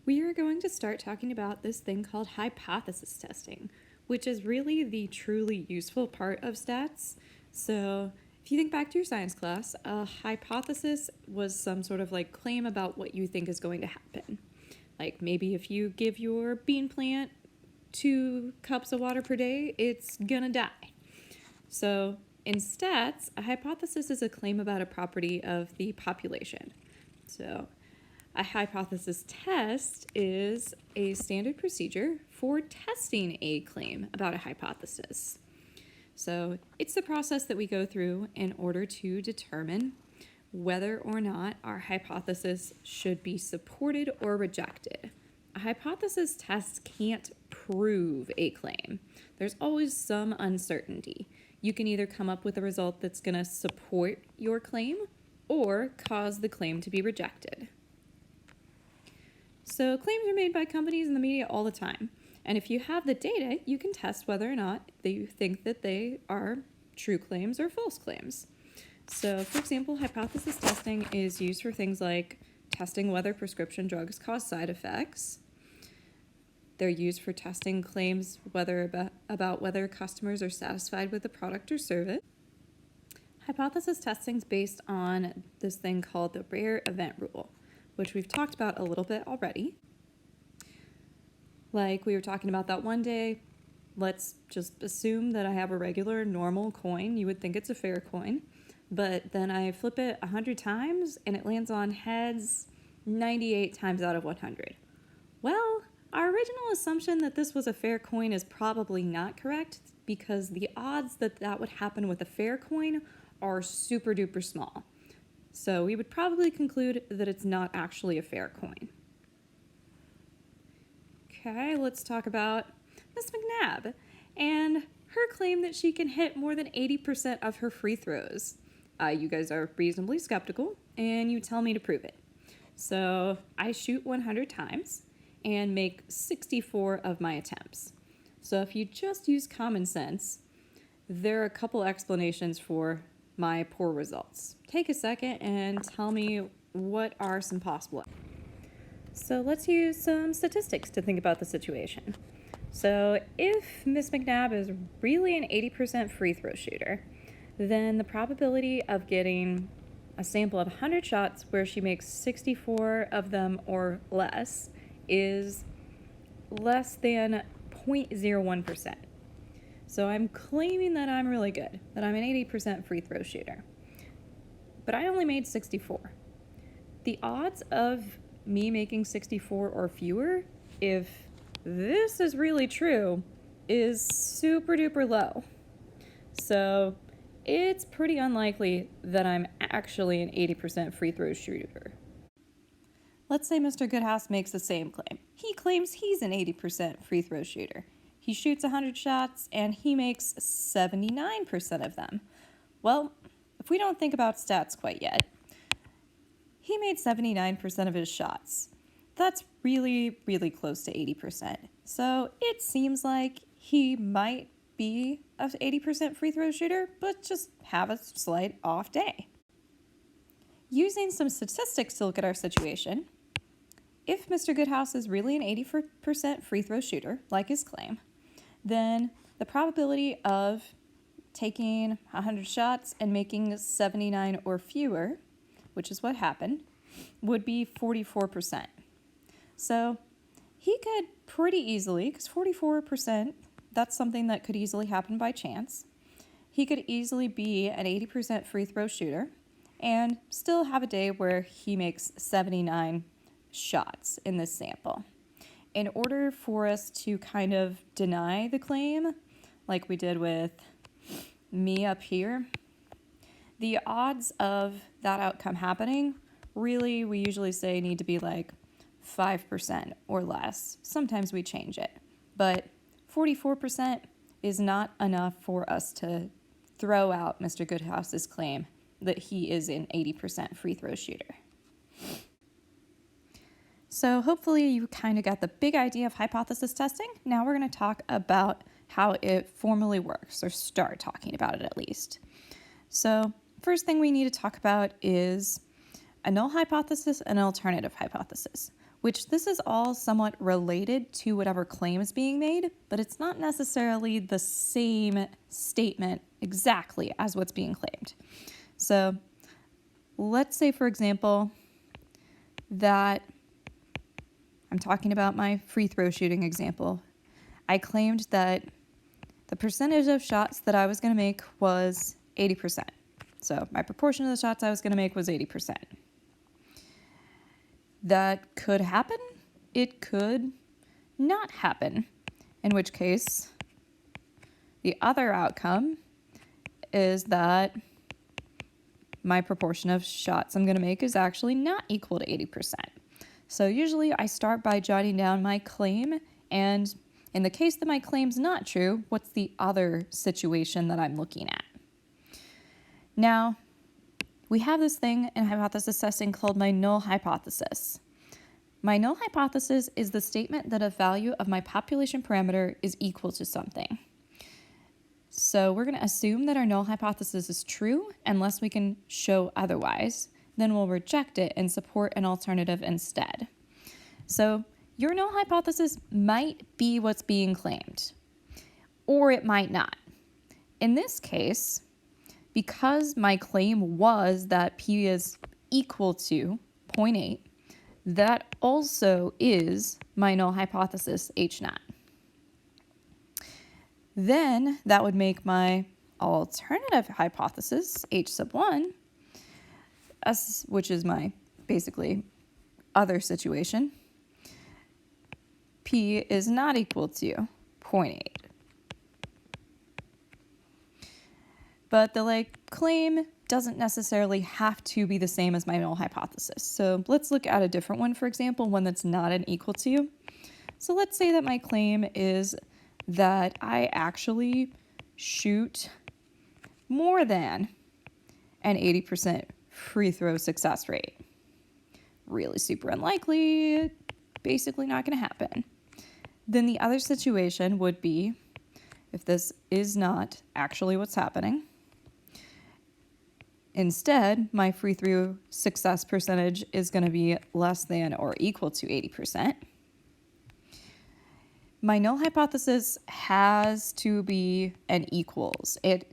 we are going to start talking about this thing called hypothesis testing, which is really the truly useful part of stats. So if you think back to your science class, a hypothesis was some sort of like claim about what you think is going to happen. Like maybe if you give your bean plant 2 cups of water per day, it's gonna die. So in stats, a hypothesis is a claim about a property of the population. So a hypothesis test is a standard procedure for testing a claim about a hypothesis. So it's the process that we go through in order to determine whether or not our hypothesis should be supported or rejected. A hypothesis test can't prove a claim. There's always some uncertainty. You can either come up with a result that's going to support your claim or cause the claim to be rejected. So claims are made by companies in the media all the time. And if you have the data, you can test whether or not you think that they are true claims or false claims. So, for example, hypothesis testing is used for things like testing whether prescription drugs cause side effects. They're used for testing claims about whether customers are satisfied with the product or service. Hypothesis testing is based on this thing called the rare event rule, which we've talked about a little bit already. Like we were talking about that one day, let's just assume that I have a regular normal coin. You would think it's a fair coin, but then I flip it 100 times and it lands on heads 98 times out of 100. Well, our original assumption that this was a fair coin is probably not correct because the odds that that would happen with a fair coin are super duper small. So we would probably conclude that it's not actually a fair coin. Okay, let's talk about Miss McNabb and her claim that she can hit more than 80% of her free throws. You guys are reasonably skeptical and you tell me to prove it. So I shoot 100 times and make 64 of my attempts. So if you just use common sense, there are a couple explanations for my poor results. Take a second and tell me what are some possible. So let's use some statistics to think about the situation. So if Miss McNabb is really an 80% free throw shooter, then the probability of getting a sample of 100 shots where she makes 64 of them or less is less than 0.01%. So I'm claiming that I'm really good, that I'm an 80% free throw shooter. But I only made 64. The odds of me making 64 or fewer, if this is really true, is super duper low. So it's pretty unlikely that I'm actually an 80% free throw shooter. Let's say Mr. Goodhouse makes the same claim. He claims he's an 80% free throw shooter. He shoots 100 shots and he makes 79% of them. Well, if we don't think about stats quite yet, he made 79% of his shots. That's really, really close to 80%. So it seems like he might be an 80% free throw shooter, but just have a slight off day. Using some statistics to look at our situation, if Mr. Goodhouse is really an 80% free throw shooter, like his claim, then the probability of taking 100 shots and making 79 or fewer, which is what happened, would be 44%. So he could pretty easily, because 44%, that's something that could easily happen by chance, he could easily be an 80% free throw shooter and still have a day where he makes 79 shots in this sample. In order for us to kind of deny the claim, like we did with me up here, the odds of that outcome happening, really, we usually say need to be like 5% or less. Sometimes we change it, but 44% is not enough for us to throw out Mr. Goodhouse's claim that he is an 80% free throw shooter. So hopefully you kind of got the big idea of hypothesis testing. Now we're going to talk about how it formally works, or start talking about it at least. So first thing we need to talk about is a null hypothesis and an alternative hypothesis, which this is all somewhat related to whatever claim is being made, but it's not necessarily the same statement exactly as what's being claimed. So let's say, for example, that I'm talking about my free throw shooting example. I claimed that the percentage of shots that I was going to make was 80%. So my proportion of the shots I was going to make was 80%. That could happen. It could not happen. In which case, the other outcome is that my proportion of shots I'm going to make is actually not equal to 80%. So usually I start by jotting down my claim, and in the case that my claim's not true, what's the other situation that I'm looking at? Now, we have this thing in hypothesis testing called my null hypothesis. My null hypothesis is the statement that a value of my population parameter is equal to something. So we're going to assume that our null hypothesis is true unless we can show otherwise. Then we'll reject it and support an alternative instead. So your null hypothesis might be what's being claimed, or it might not. In this case, because my claim was that P is equal to 0.8, that also is my null hypothesis H naught. Then that would make my alternative hypothesis H sub 1, which is my basically other situation, P is not equal to 0.8. But the claim doesn't necessarily have to be the same as my null hypothesis. So let's look at a different one, for example, one that's not an equal to. So let's say that my claim is that I actually shoot more than an 80% free throw success rate. Really super unlikely, basically not going to happen. Then the other situation would be, if this is not actually what's happening, instead, my free throw success percentage is going to be less than or equal to 80%. My null hypothesis has to be an equals. It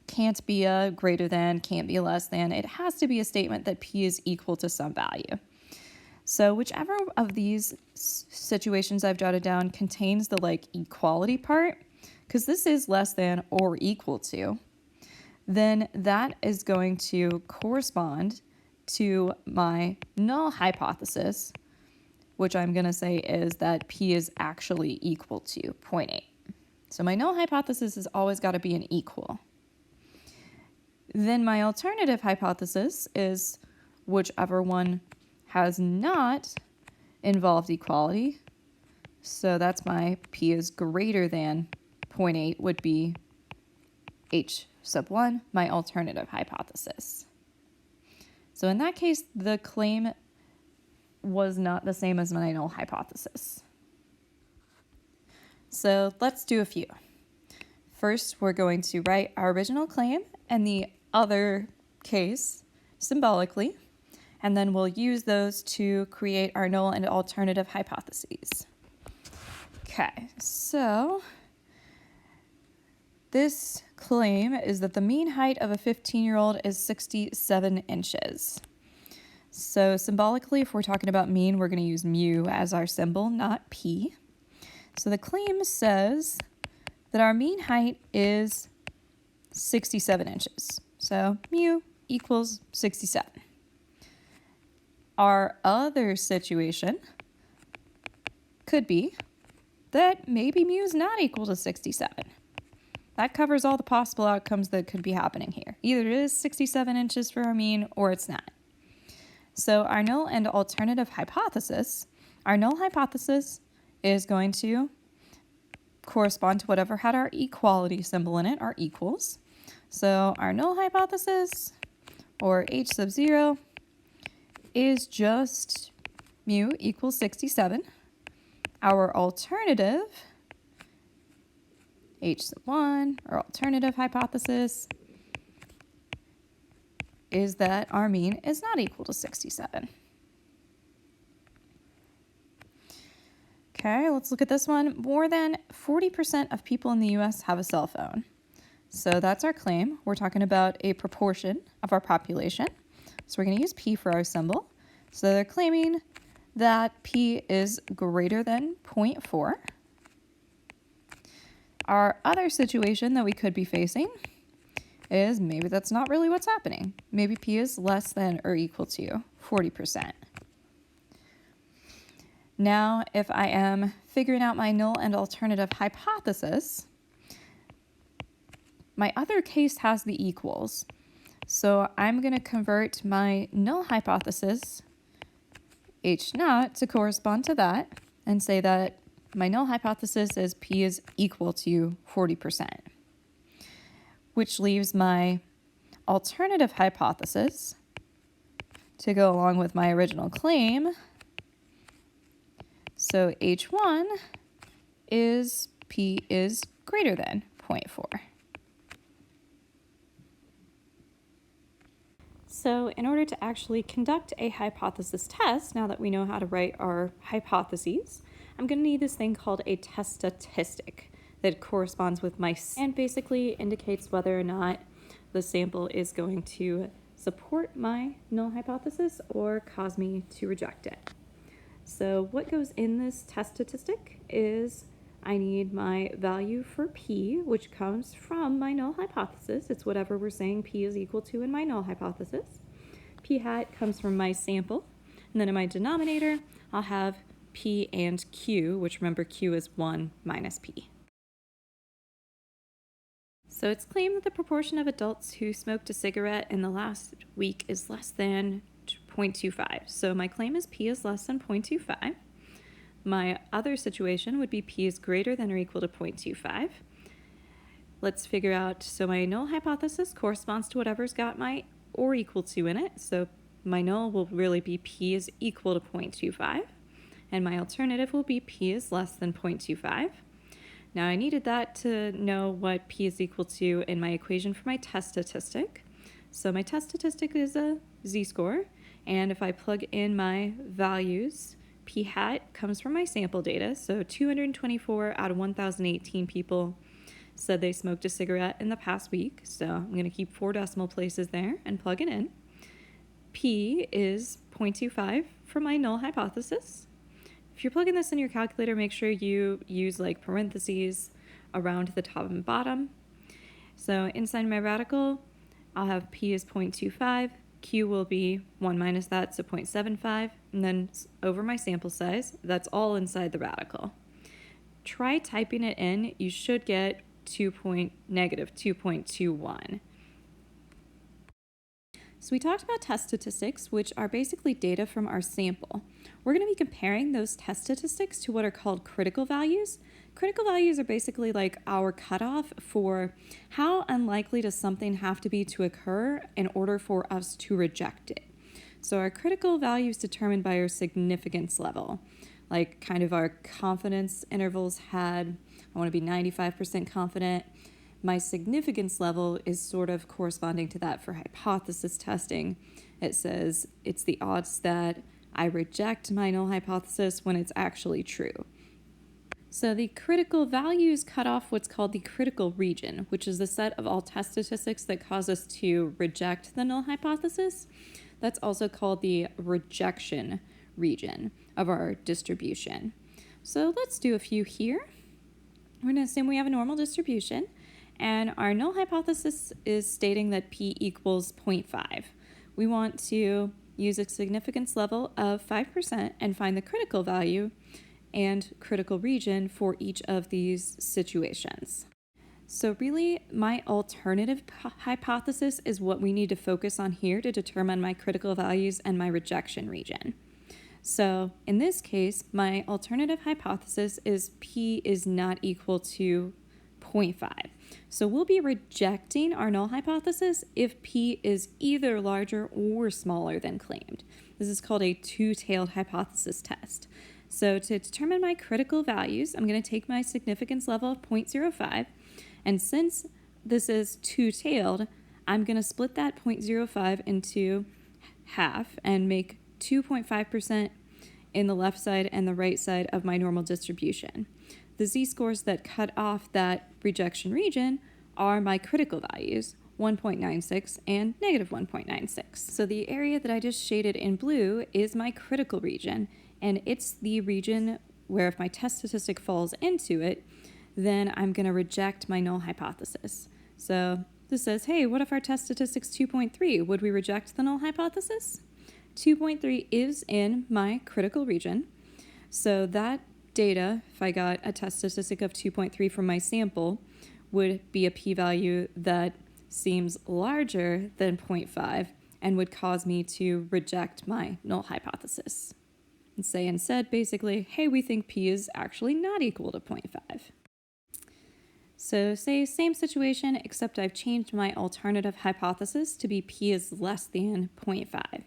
can't be a greater than, can't be a less than. It has to be a statement that P is equal to some value. So whichever of these situations I've jotted down contains the equality part, because this is less than or equal to, then that is going to correspond to my null hypothesis, which I'm going to say is that P is actually equal to 0.8. So my null hypothesis has always got to be an equal. Then my alternative hypothesis is whichever one has not involved equality. So that's my P is greater than 0.8 would be H sub 1, my alternative hypothesis. So in that case, the claim was not the same as my null hypothesis. So let's do a few. First, we're going to write our original claim and the other case symbolically, and then we'll use those to create our null and alternative hypotheses. Okay, so this claim is that the mean height of a 15-year-old is 67 inches. So symbolically, if we're talking about mean, we're going to use mu as our symbol, not P. So the claim says that our mean height is 67 inches. So mu equals 67. Our other situation could be that maybe mu is not equal to 67. That covers all the possible outcomes that could be happening here. Either it is 67 inches for our mean or it's not. So our null and alternative hypothesis, our null hypothesis is going to correspond to whatever had our equality symbol in it, our equals. So our null hypothesis, or H sub 0, is just mu equals 67. Our alternative, H sub 1, our alternative hypothesis, is that our mean is not equal to 67. Okay, let's look at this one. More than 40% of people in the US have a cell phone. So that's our claim. We're talking about a proportion of our population. So we're going to use P for our symbol. So they're claiming that P is greater than 0.4. Our other situation that we could be facing is maybe that's not really what's happening. Maybe P is less than or equal to 40%. Now, if I am figuring out my null and alternative hypothesis, my other case has the equals. So I'm going to convert my null hypothesis, H naught, to correspond to that and say that my null hypothesis is P is equal to 40%, which leaves my alternative hypothesis to go along with my original claim. So H1 is P is greater than 0.4. So in order to actually conduct a hypothesis test, now that we know how to write our hypotheses, I'm going to need this thing called a test statistic that corresponds with my and basically indicates whether or not the sample is going to support my null hypothesis or cause me to reject it. So what goes in this test statistic is I need my value for P, which comes from my null hypothesis. It's whatever we're saying P is equal to in my null hypothesis. P hat comes from my sample. And then in my denominator, I'll have P and Q, which remember Q is 1 minus P. So it's claimed that the proportion of adults who smoked a cigarette in the last week is less than 0.25. So my claim is P is less than 0.25. My other situation would be P is greater than or equal to 0.25. Let's figure out, so my null hypothesis corresponds to whatever's got my or equal to in it. So my null will really be P is equal to 0.25. And my alternative will be P is less than 0.25. Now I needed that to know what P is equal to in my equation for my test statistic. So my test statistic is a z-score. And if I plug in my values, P hat comes from my sample data, so 224 out of 1,018 people said they smoked a cigarette in the past week, so I'm going to keep 4 decimal places there and plug it in. P is 0.25 for my null hypothesis. If you're plugging this in your calculator, make sure you use like parentheses around the top and bottom. So inside my radical, I'll have P is 0.25. Q will be 1 minus that, so 0.75, and then over my sample size, that's all inside the radical. Try typing it in. You should get negative 2.21. So we talked about test statistics, which are basically data from our sample. We're going to be comparing those test statistics to what are called critical values. Critical values are basically like our cutoff for how unlikely does something have to be to occur in order for us to reject it. So our critical value is determined by our significance level. Like kind of our confidence intervals had, I want to be 95% confident. My significance level is sort of corresponding to that for hypothesis testing. It says it's the odds that I reject my null hypothesis when it's actually true. So the critical values cut off what's called the critical region, which is the set of all test statistics that cause us to reject the null hypothesis. That's also called the rejection region of our distribution. So let's do a few here. We're going to assume we have a normal distribution, and our null hypothesis is stating that P equals 0.5. We want to use a significance level of 5% and find the critical value and critical region for each of these situations. So really, my alternative hypothesis is what we need to focus on here to determine my critical values and my rejection region. So in this case, my alternative hypothesis is P is not equal to 0.5. So we'll be rejecting our null hypothesis if P is either larger or smaller than claimed. This is called a two-tailed hypothesis test. So to determine my critical values, I'm going to take my significance level of 0.05, and since this is two-tailed, I'm going to split that 0.05 into half and make 2.5% in the left side and the right side of my normal distribution. The z-scores that cut off that rejection region are my critical values, 1.96 and negative 1.96. So the area that I just shaded in blue is my critical region, and it's the region where if my test statistic falls into it, then I'm going to reject my null hypothesis. So this says, hey, what if our test statistic's 2.3? Would we reject the null hypothesis? 2.3 is in my critical region. So that data, if I got a test statistic of 2.3 from my sample, would be a p-value that seems larger than 0.5 and would cause me to reject my null hypothesis. And say instead, basically, hey, we think p is actually not equal to 0.5. So say same situation, except I've changed my alternative hypothesis to be p is less than 0.5.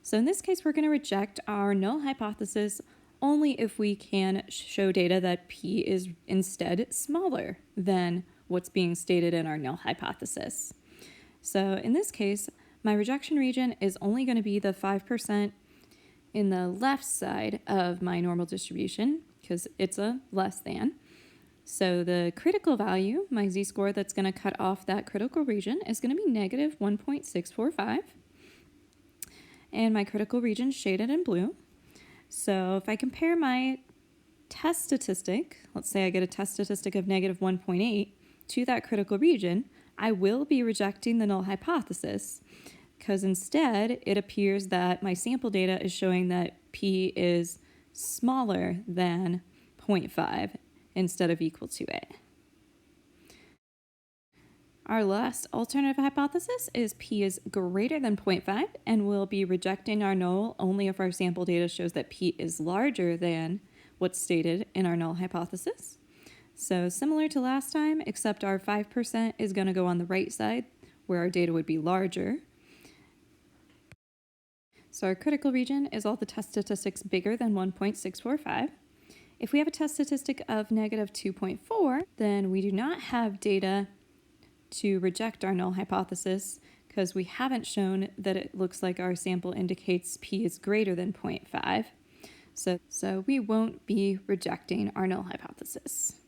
So in this case, we're going to reject our null hypothesis only if we can show data that p is instead smaller than what's being stated in our null hypothesis. So in this case, my rejection region is only going to be the 5% in the left side of my normal distribution because it's a less than. So the critical value, my z-score that's going to cut off that critical region, is going to be negative 1.645. And my critical region is shaded in blue. So if I compare my test statistic, let's say I get a test statistic of negative 1.8 to that critical region, I will be rejecting the null hypothesis because instead it appears that my sample data is showing that p is smaller than 0.5 instead of equal to it. Our last alternative hypothesis is p is greater than 0.5, and we'll be rejecting our null only if our sample data shows that p is larger than what's stated in our null hypothesis. So similar to last time, except our 5% is going to go on the right side where our data would be larger. So our critical region is all the test statistics bigger than 1.645. If we have a test statistic of negative 2.4, then we do not have data to reject our null hypothesis because we haven't shown that it looks like our sample indicates p is greater than 0.5. So we won't be rejecting our null hypothesis.